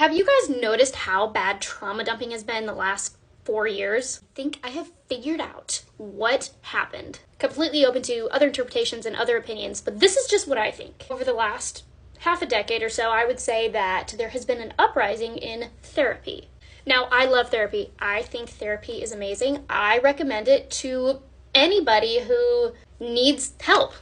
Have you guys noticed how bad trauma dumping has been the last 4 years? I think I have figured out what happened. Completely open to other interpretations and other opinions, but this is just what I think. Over the last half a decade or so, I would say that there has been an uprising in therapy. Now, I love therapy. I think therapy is amazing. I recommend it to anybody who needs help.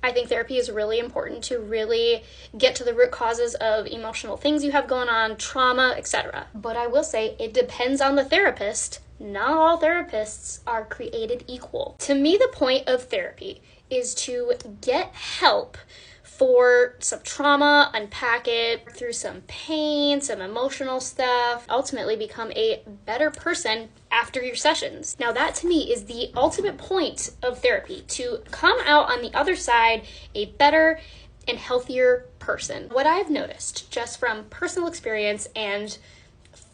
I think therapy is really important to really get to the root causes of emotional things you have going on, trauma, etc. But I will say it depends on the therapist. Not all therapists are created equal. To me, the point of therapy is to get help for some trauma, unpack it through some pain, some emotional stuff, ultimately become a better person after your sessions. Now that to me is the ultimate point of therapy, to come out on the other side a better and healthier person. What I've noticed just from personal experience and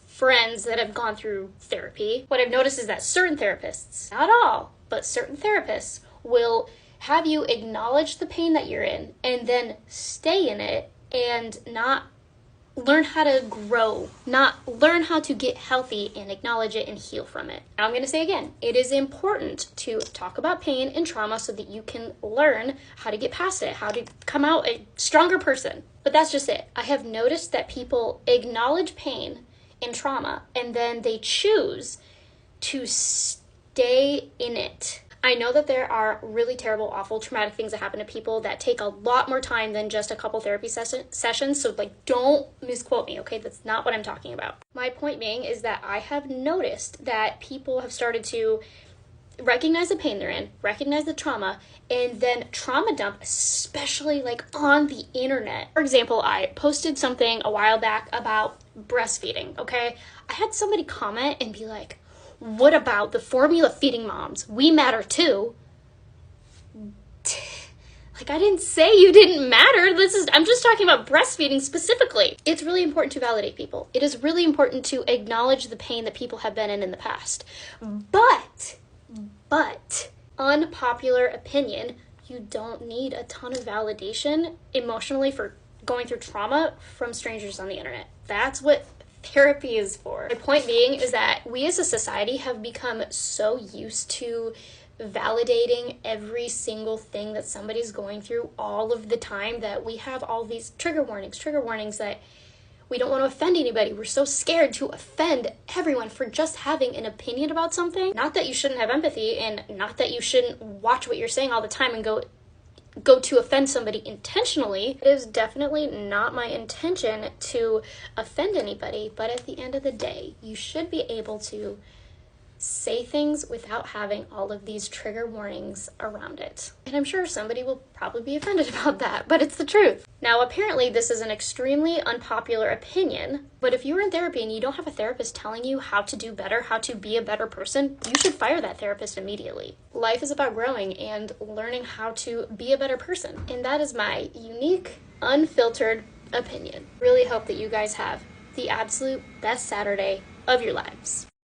friends that have gone through therapy, what I've noticed is that certain therapists, not all, but certain therapists will have you acknowledge the pain that you're in and then stay in it and not learn how to grow, not learn how to get healthy and acknowledge it and heal from it. Now I'm going to say again, it is important to talk about pain and trauma so that you can learn how to get past it, how to come out a stronger person. But that's just it. I have noticed that people acknowledge pain and trauma and then they choose to stay in it. I know that there are really terrible, awful, traumatic things that happen to people that take a lot more time than just a couple therapy sessions. So don't misquote me, okay? That's not what I'm talking about. My point being is that I have noticed that people have started to recognize the pain they're in, recognize the trauma, and then trauma dump, especially on the internet. For example, I posted something a while back about breastfeeding, okay? I had somebody comment and be like, what about the formula feeding moms? We matter too. I didn't say you didn't matter. I'm just talking about breastfeeding specifically. It's really important to validate people. It is really important to acknowledge the pain that people have been in the past. But, unpopular opinion, you don't need a ton of validation emotionally for going through trauma from strangers on the internet. That's what therapy is for. My point being is that we as a society have become so used to validating every single thing that somebody's going through all of the time that we have all these trigger warnings that we don't want to offend anybody. We're so scared to offend everyone for just having an opinion about something. Not that you shouldn't have empathy and not that you shouldn't watch what you're saying all the time and go to offend somebody intentionally. It is definitely not my intention to offend anybody, but at the end of the day, you should be able to say things without having all of these trigger warnings around it. And I'm sure somebody will probably be offended about that, but it's the truth. Now, apparently this is an extremely unpopular opinion, but if you're in therapy and you don't have a therapist telling you how to do better, how to be a better person, you should fire that therapist immediately. Life is about growing and learning how to be a better person. And that is my unique, unfiltered opinion. Really hope that you guys have the absolute best Saturday of your lives.